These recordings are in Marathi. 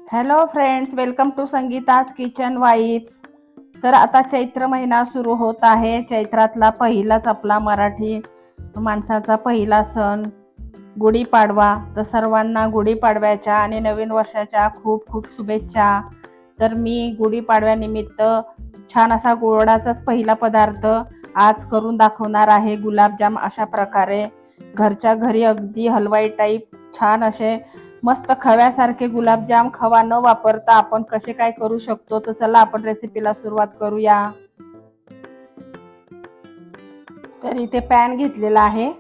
Hello friends, welcome to Sangeeta's kitchen vibes. तर आता चैत्र महिना सुरू होत आहे। चैत्रातला पहिलाच आपला मराठी माणसाचा पहिला सण गुढीपाडवा। तर सर्वांना गुढीपाडव्याच्या आणि नवीन वर्षाच्या खूप खूप शुभेच्छा। तर मी गुढीपाडव्यानिमित्त छान असा गोडाचाच पहिला पदार्थ आज करून दाखवणार आहे, गुलाबजाम। अशा प्रकारे घरच्या घरी अगदी हलवाई टाईप छान असे मस्त खव्यासारखे गुलाबजाम खवा न वापरता आपण कसे काय करू शकतो। तर चला आपण रेसिपीला सुरुवात करूया। तर इथे पॅन घेतलेला आहे।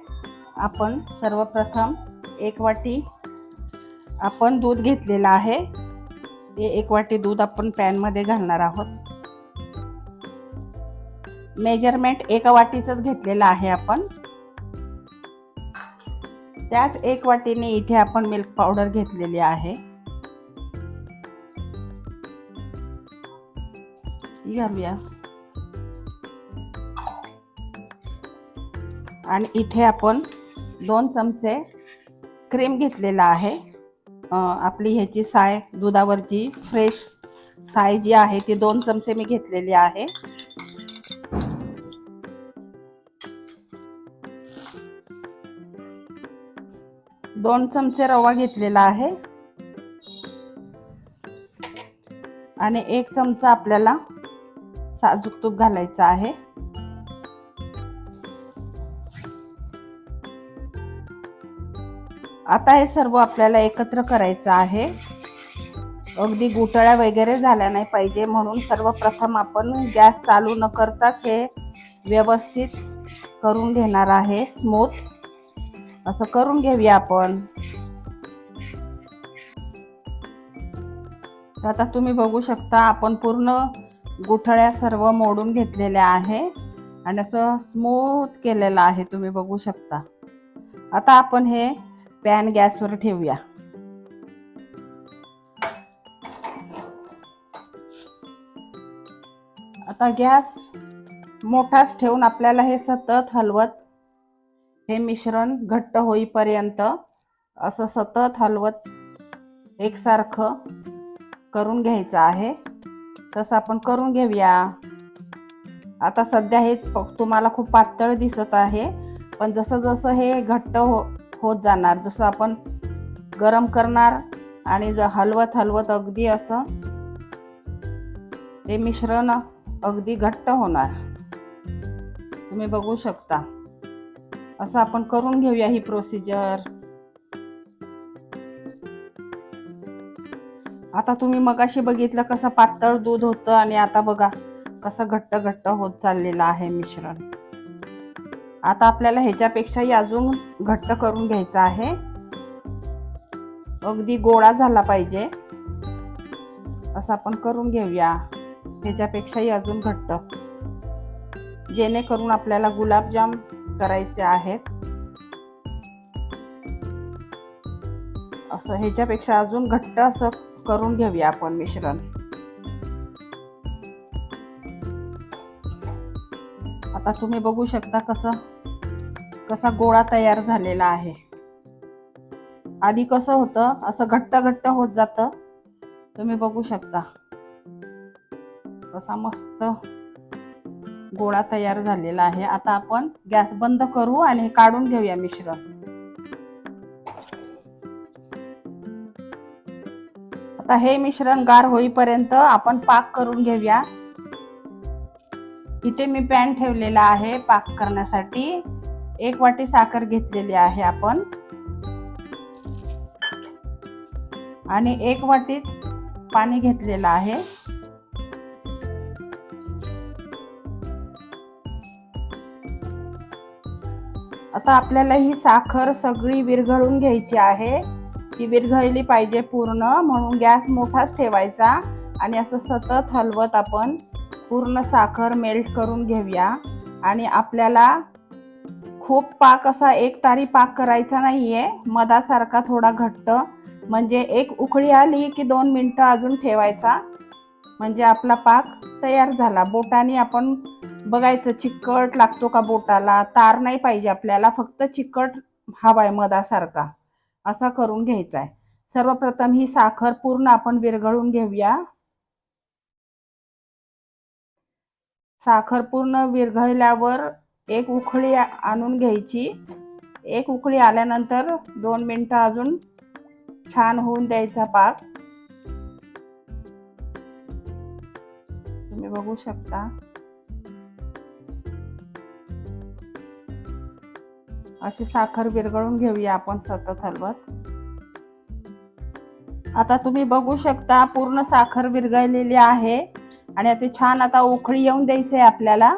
आपण सर्वप्रथम 1 वाटी आपण दूध घेतलेला आहे। हे 1 वाटी दूध आपण पॅन मध्ये घालणार आहोत। मेजरमेंट 1 वाटीचंच घेतलेलं आहे आपण। त्याच 1 वाटीने इथे आपण मिल्क पावडर घेतलेली आहे, ती घालूया। आणि इथे आपण 2 चमचे क्रीम घेतलेला आहे। आपली ह्याची साय, दुधावरची फ्रेश साय जी आहे ती 2 चमचे मी घेतलेली आहे। दोन चमचे रवा घेतलेला आहे आणि 1 चमचा आपल्याला साजूक तूप घालायचं आहे। आता हे सर्व आपल्याला एकत्र करायचं आहे। अगदी गुठळ्या वगैरे झाल्या नाही पाहिजे, म्हणून सर्वप्रथम आपण गॅस चालू न करताच हे व्यवस्थित करून घेणार आहे। स्मूथ असं करून घेऊया आपण। आता तुम्ही बघू शकता आपण पूर्ण गुठळ्या सर्व मोडून घेतलेल्या आहे आणि असं स्मूथ केलेलं आहे, तुम्ही बघू शकता। आता आपण हे पॅन गॅसवर ठेवूया। आता गॅस मोठाच ठेवून आपल्याला हे सतत हलवत हे मिश्रण घट्ट होईपर्यंत असं सतत हलवत एकसारखं करून घ्यायचं आहे। तसं आपण करून घेऊया। आता सध्या हे तुम्हाला खूप पातळ दिसत आहे, पण जसं जसं हे घट्ट होत जाणार, जसं आपण गरम करणार आणि हलवत हलवत अगदी असं हे मिश्रण अगदी घट्ट होणार, तुम्ही बघू शकता। असं आपण करून घेऊया ही प्रोसिजर। आता तुम्ही मगाशी बघितलं कसं पातळ दूध होतं आणि आता बघा कसं घट्ट घट्ट होत चाललेलं आहे मिश्रण। आता आपल्याला ह्याच्यापेक्षाही अजून घट्ट करून घ्यायचं आहे, अगदी गोळा झाला पाहिजे असं आपण करून घेऊया। ह्याच्यापेक्षाही अजून घट्ट, जेणेकरून आपल्याला गुलाबजाम करायचे आहेत। असं ह्याच्यापेक्षा अजून घट्ट असं करून घेऊया आपण मिश्रण। आता तुम्ही बघू शकता कसा गोळा तयार झालेला आहे। आधी कसं होतं, असं घट्ट घट्ट होत जातं, तुम्ही बघू शकता कसा मस्त गोळा तयार झालेला आहे। आता आपण गॅस बंद करू आणि काढून घेऊया मिश्रण। आता हे मिश्रण गार होईपर्यंत आपण पाक करून घेऊया। इथे मी पॅन ठेवलेला आहे पाक करण्यासाठी। 1 वाटी साखर घेतलेली आहे आपण आणि 1 वाटीच पाणी घेतलेलं आहे। आता आपल्याला ही साखर सगळी विरघळून घ्यायची आहे। ती विरघळली पाहिजे पूर्ण, म्हणून गॅस मोठाच ठेवायचा आणि असं सतत हलवत आपण पूर्ण साखर मेल्ट करून घेऊया। आणि आपल्याला खूप पाक असा एकतारी पाक करायचा नाहीये, मधासारखा थोडा घट्ट, म्हणजे 1 उकळी आली की 2 मिनिटं अजून ठेवायचा, म्हणजे आपला पाक तयार झाला। बोटाने आपण बघायचं चिकट लागतो का बोटाला, तार नाही पाहिजे आपल्याला, फक्त चिकट हवाय मधासारखा, असा करून घ्यायचा आहे। सर्वप्रथम ही साखर पूर्ण आपण विरघळून घेऊया। साखर पूर्ण विरघळल्यावर एक उकळी आणून घ्यायची। एक उकळी आल्यानंतर 2 मिनिटं अजून छान होऊन द्यायचा पाक। तुम्ही बघू शकता अशी साखर विरघळून घेऊया आपण सतत हलवत। आता तुम्ही बघू शकता पूर्ण साखर विरघळलेली आहे आणि आता छान आता उकळी येऊन द्यायची आहे आपल्याला।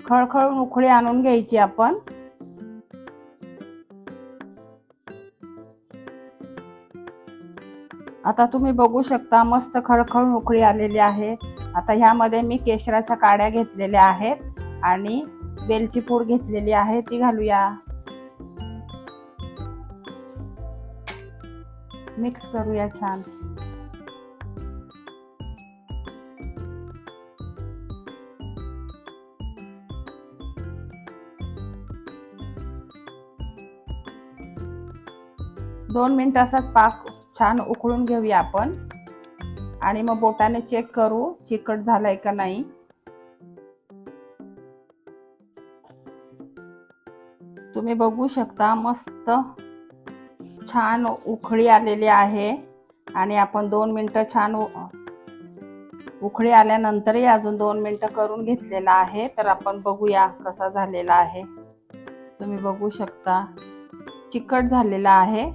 खळखळून उकळी आणून घ्यायची आपण। आता तुम्ही बघू शकता मस्त खळखळून उकळी आलेली आहे। आता ह्यामध्ये मी केशराच्या काड्या घेतलेल्या आहेत आणि वेलची पूड घेतलेली आहे ती घालूया। मिक्स करूया छान। दोन मिनिट असाच पाक छान उकळून घेऊया आपण आणि मग बोटाने चेक करू चिकट झालाय का नाही। तुम्ही बघू शकता मस्त छान उकळी आलेली आहे आणि आपण 2 मिनिटं छान उकळी आल्यानंतरही अजून 2 मिनिटं करून घेतलेला आहे। तर आपण बघूया कसा झालेला आहे। तुम्ही बघू शकता चिकट झालेला आहे।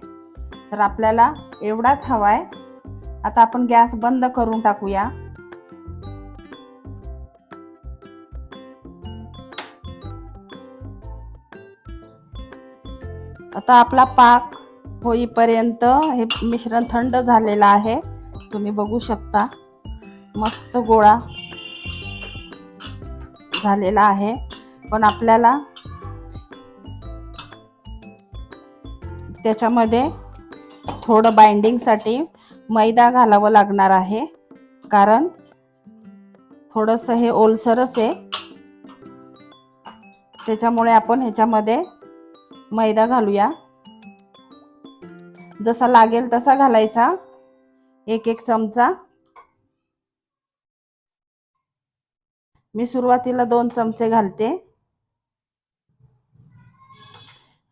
तर आपल्याला एवढाच हवाय। आता आपण गॅस बंद करून टाकूया। आता आपला पाक होईपर्यंत हे मिश्रण थंड झालेलं आहे। तुम्ही बघू शकता मस्त गोळा झालेला आहे। पण आपल्याला त्याच्यामध्ये थोडं बाइंडिंगसाठी मैदा घालावं लागणार आहे, कारण थोडंसं हे ओलसरच आहे। त्याच्यामुळे आपण ह्याच्यामध्ये मैदा घालूया। जसा लागेल तसा घालायचा, एक एक चमचा। मी सुरुवातीला 2 चमचे घालते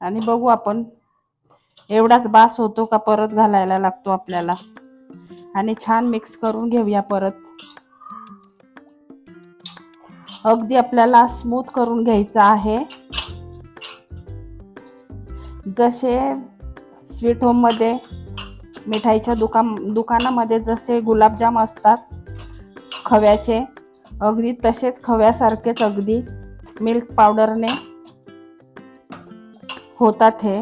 आणि बघू आपण एवढाच बास होतो का परत घालायला लागतो आपल्याला। आणि छान मिक्स करून घेऊया परत। अगदी आपल्याला स्मूथ करून घ्यायचा आहे। जसे स्वीट होम मध्ये मिठाईच्या दुकानामध्ये जसे गुलाबजाम असतात खव्याचे, अगदी तसेच खव्यासारखेच अगदी मिल्क पावडरने होतात हे।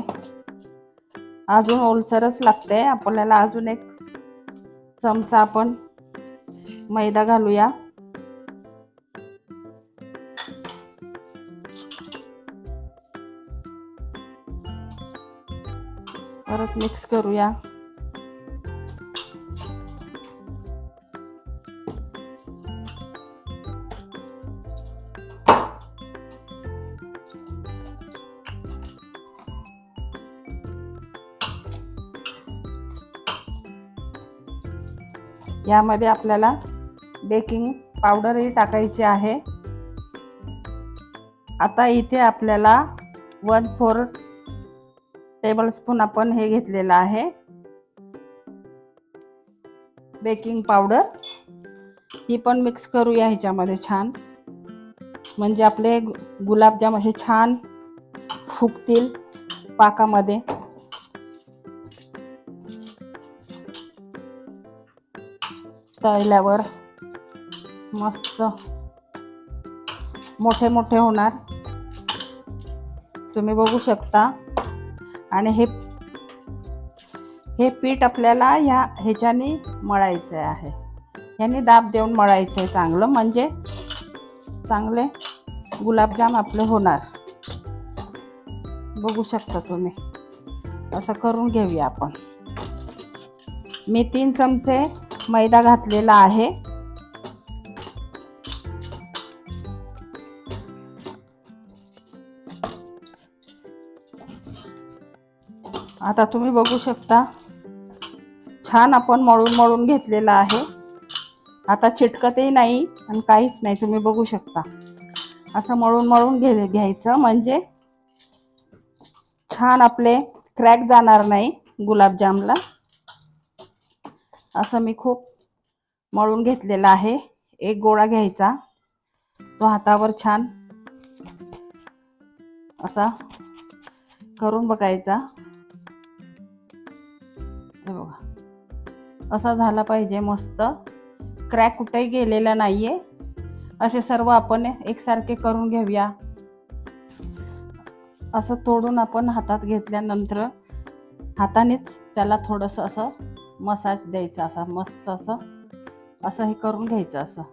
अजून ओलसरच लागते आपल्याला। अजून एक चमचा आपण मैदा घालूया। परत मिक्स करूया। यामध्ये आपल्याला बेकिंग पावडरही टाकायची आहे। आता इथे आपल्याला 1/4 टेबलस्पून आपण हे घेतलेलं आहे बेकिंग पावडर। ही पण मिक्स करूया ह्याच्यामध्ये छान, म्हणजे आपले गुलाबजाम असे छान फुगतील पाकामध्ये। तळल्यावर मस्त मोठे मोठे होणार, तुम्ही बघू शकता। आणि हे पीठ आपल्याला ह्याच्याने मळायचं आहे। याने दाब देऊन मळायचं आहे चांगलं, म्हणजे चांगले गुलाबजाम आपले होणार। बघू शकता तुम्ही। असं करून घेऊया आपण। मी 3 चमचे मैदा घातलेला आहे। आता तुम्ही बघू शकता छान आपण मळून मळून घेतलेला आहे. आता चिटकतही नाही आणि काहीच नाही. तुम्ही बघू शकता असं मळून मळून घ्यायचं, म्हणजे छान आपले क्रॅक जाणार नाही गुलाबजामला. असं मी खूप मळून घेतलेला आहे. एक गोळा घ्यायचा, तो हातावर छान असा करून बघायचा. हे बघा असा झाला पाहिजे, मस्त क्रॅक कुठेही गेलेला नाहीये. असे सर्व आपण एकसारखे करून घेऊया. असं तोडून आपण हातात घेतल्यानंतर हातानेच त्याला थोडंसं असं मसाज द्यायचा, असा मस्त असं हे करून घ्यायचं.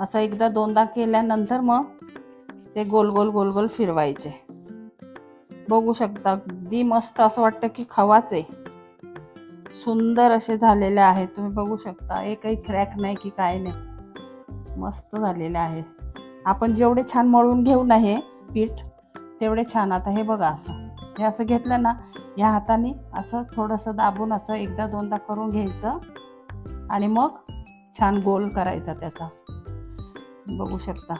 असं एकदा दोनदा केल्यानंतर मग ते गोल गोल गोल गोल फिरवायचे. बघू शकता अगदी मस्त असं वाटतं की खवाच आहे. सुंदर असे झालेले आहेत. तुम्ही बघू शकता एकही क्रॅक नाही की काय नाही, मस्त झालेले आहे. आपण जेवढे छान मळून घेऊ ना हे पीठ तेवढे छान. आता हे बघा हे असं घेतलं ना, या हाताने असं थोडंसं दाबून असं एकदा दोनदा करून घ्यायचं आणि मग छान गोल करायचा त्याचा. बघू शकता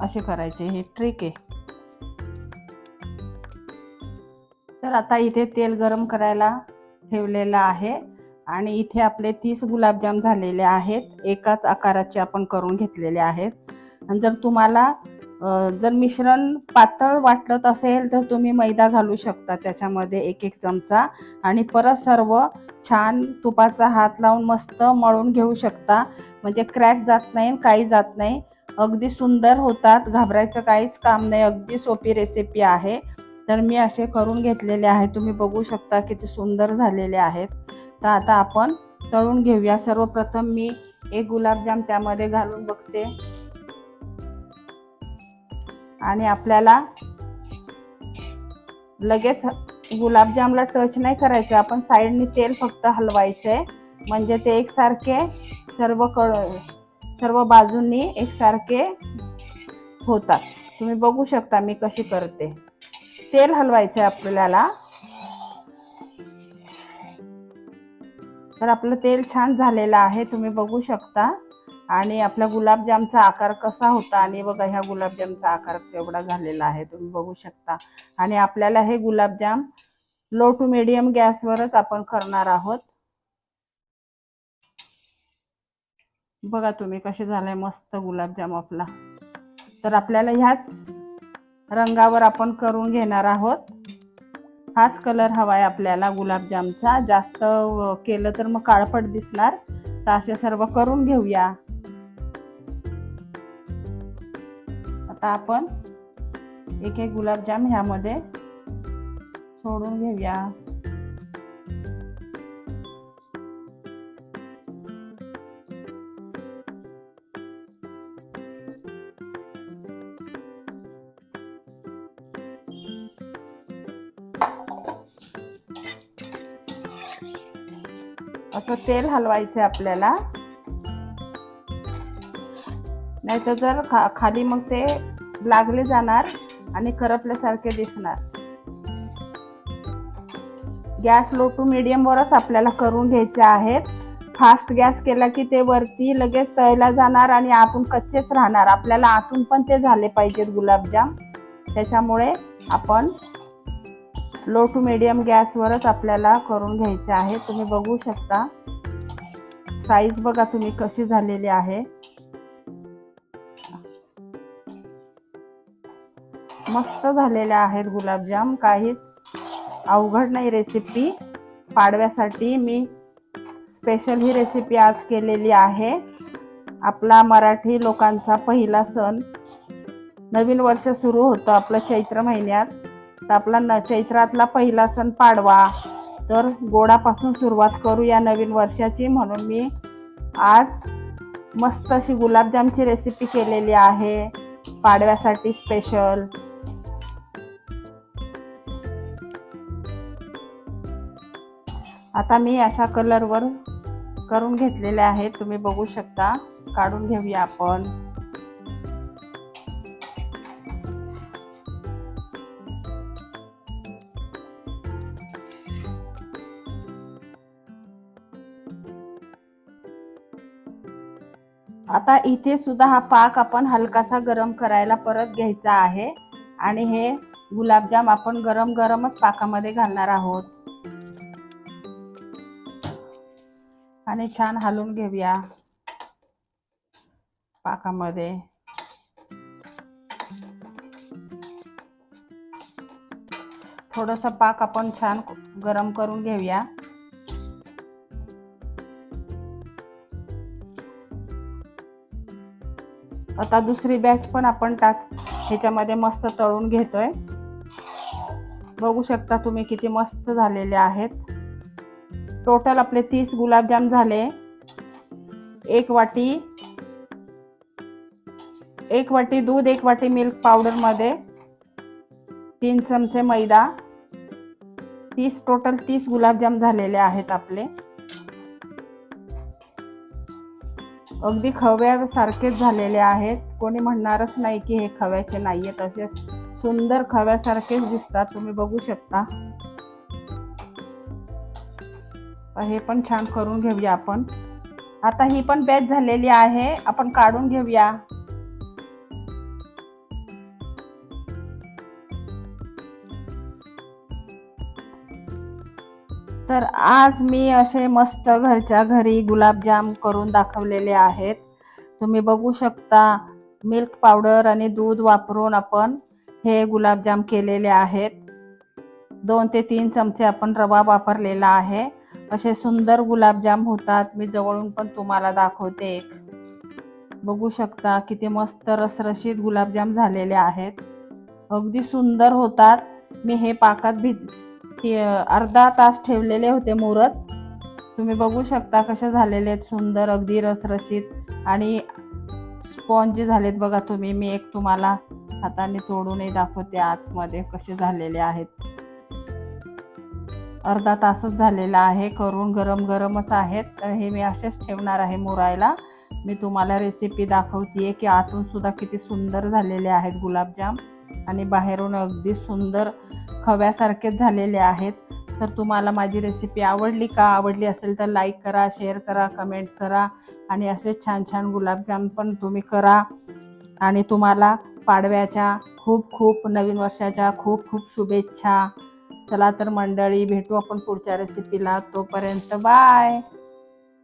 असे करायचे. हे ट्रिक आहे. तर आता इथे तेल गरम करायला ठेवलेलं आहे आणि इथे आपले 30 गुलाबजाम झालेले आहेत. एकाच आकाराचे आपण करून घेतलेले आहेत. आणि जर तुम्हाला जर मिश्रण पातळ वाटत असेल तर तुम्ही मैदा घालू शकता त्याच्यामध्ये एक चमचा, आणि परत सर्व छान तुपाचा हात लावून मस्त मळून घेऊ शकता. म्हणजे क्रॅक जात नाही, काही जात नाही. अगदी सुंदर होतात. घाबरायचं काहीच काम नाही. अगदी सोपी रेसिपी आहे. तर मी असे करून घेतलेले आहे. तुम्ही बघू शकता किती सुंदर झालेले आहेत. तर आता आपण तळून घेऊया. सर्वप्रथम मी एक गुलाबजाम त्यामध्ये घालून बघते आणि आपल्याला लगेच गुलाबजामला टच नाही करायचं. आपण साईडनी तेल फक्त हलवायचंय, म्हणजे ते एकसारखे सर्व बाजूंनी एकसारखे होतात. तुम्ही बघू शकता मी कशी करते. तेल हलवायचंय आपल्याला. तर आपलं तेल छान झालेलं आहे, तुम्ही बघू शकता. आणि आपल्या गुलाबजामचा आकार कसा होता, आणि बघा ह्या गुलाबजामचा आकार केवढा झालेला आहे तुम्ही बघू शकता. आणि आपल्याला हे गुलाबजाम लो टू मीडियम गॅसवरच आपण करणार आहोत. बघा तुम्ही कसे झाले मस्त गुलाबजाम आपला. तर आपल्याला ह्याच रंगावर आपण करून घेणार आहोत. हाच कलर हवाय आपल्याला गुलाबजामचा. जास्त केलं तर मग काळपट दिसणार. तर असे सर्व करून घेऊया. आता आपण एक एक गुलाबजाम ह्यामध्ये सोडून घेऊया. असं तेल हलवायचं आपल्याला, नाहीतर जर खाली मग ते लागले जाणार आणि करपल्यासारखे दिसणार. गॅस लो टू मीडियम वरच आपल्याला करून घ्यायचे आहेत. फास्ट गॅस केला की ते वरती लगेच तळला जाणार आणि आतून कच्चेच राहणार. आपल्याला आतून पण ते झाले पाहिजेत गुलाबजाम. त्याच्यामुळे आपण लो टू मीडियम गॅसवरच आपल्याला करून घ्यायचे आहे. तुम्ही बघू शकता साईज बघा तुम्ही कशी झालेली आहे. मस्त झालेले आहेत गुलाबजाम. काहीच अवघड नाही रेसिपी. पाडव्यासाठी मी स्पेशल ही रेसिपी आज केलेली आहे. आपला मराठी लोकांचा पहिला सण, नवीन वर्ष सुरू होतं आपलं चैत्र महिन्यात. तर आपला चैत्रातला पहिला सण पाडवा. तर गोडापासून सुरुवात करूया नवीन वर्षाची. म्हणून मी आज मस्त अशी गुलाबजामची रेसिपी केलेली आहे पाडव्यासाठी स्पेशल. आता मी अशा कलरवर करून घेतलेले आहेत. तुम्ही बघू शकता. काढून घेऊया आपण. आता इथे सुद्धा हा पाक आपण हलकासा गरम करायला परत घ्यायचा आहे आणि हे गुलाबजाम आपण गरम गरमच पाकामध्ये घालणार आहोत आणि छान हलवून घेऊया पाकामध्ये। थोडंसं पाक आपण छान गरम करून घेऊया। आता दुसरी बॅच पण आपण ह्याच्यामध्ये मस्त तळून घेतोय। बघू शकता तुम्ही किती मस्त झालेले आहेत। टोटल आपले 30 गुलाबजाम झाले। एक वाटी दूध, 1 वाटी मिल्क पावडर मध्ये 3 चमचे मैदा, टोटल 30 गुलाबजाम झालेले आहेत आपले। अगदी खव्यासारखेच झालेले आहेत। कोणी म्हणणारच नाही की हे खव्याचे नाहीयेत, असे सुंदर खव्यासारखेच दिसतात। तुम्ही बघू शकता। हे पण छान करून घेऊया आपण। आता ही पण बॅच झालेली आहे, आपण काढून घेऊया। तर आज मी असे मस्त घरच्या घरी गुलाबजाम करून दाखवलेले आहेत। तुम्ही बघू शकता मिल्क पावडर आणि दूध वापरून आपण हे गुलाबजाम केलेले आहेत। 2 ते 3 चमचे आपण रवा वापरलेला आहे। असे सुंदर गुलाबजाम होतात। मी जवळून पण तुम्हाला दाखवते। बघू शकता किती मस्त रसरशीत गुलाबजाम झालेले आहेत। अगदी सुंदर होतात। मी हे पाकात अर्धा तास ठेवलेले होते मुरत। तुम्ही बघू शकता कसे झालेले आहेत, सुंदर अगदी रसरशीत आणि स्पॉन्जी झालेत बघा तुम्ही। मी एक तुम्हाला हाताने तोडूनही दाखवते आतमध्ये कसे झालेले आहेत। अर्धा तासच झालेला आहे, करून गरम गरमच आहेत। तर हे मी असेच ठेवणार आहे मुरायला। मी तुम्हाला रेसिपी दाखवतेय की आतून सुद्धा किती सुंदर झालेले आहेत गुलाबजाम आणि बाहेरून अगदी सुंदर खव्यासारखेच झालेले आहेत। तर तुम्हाला माझी रेसिपी आवडली का? आवडली असेल तर लाईक करा, शेअर करा, कमेंट करा आणि असे छान छान गुलाबजाम पण तुम्ही करा। आणि तुम्हाला पाडव्याच्या खूप नवीन वर्षाच्या खूप शुभेच्छा। चला तर मंडळी, भेटू आपण पुढच्या रेसिपीला। तोपर्यंत बाय।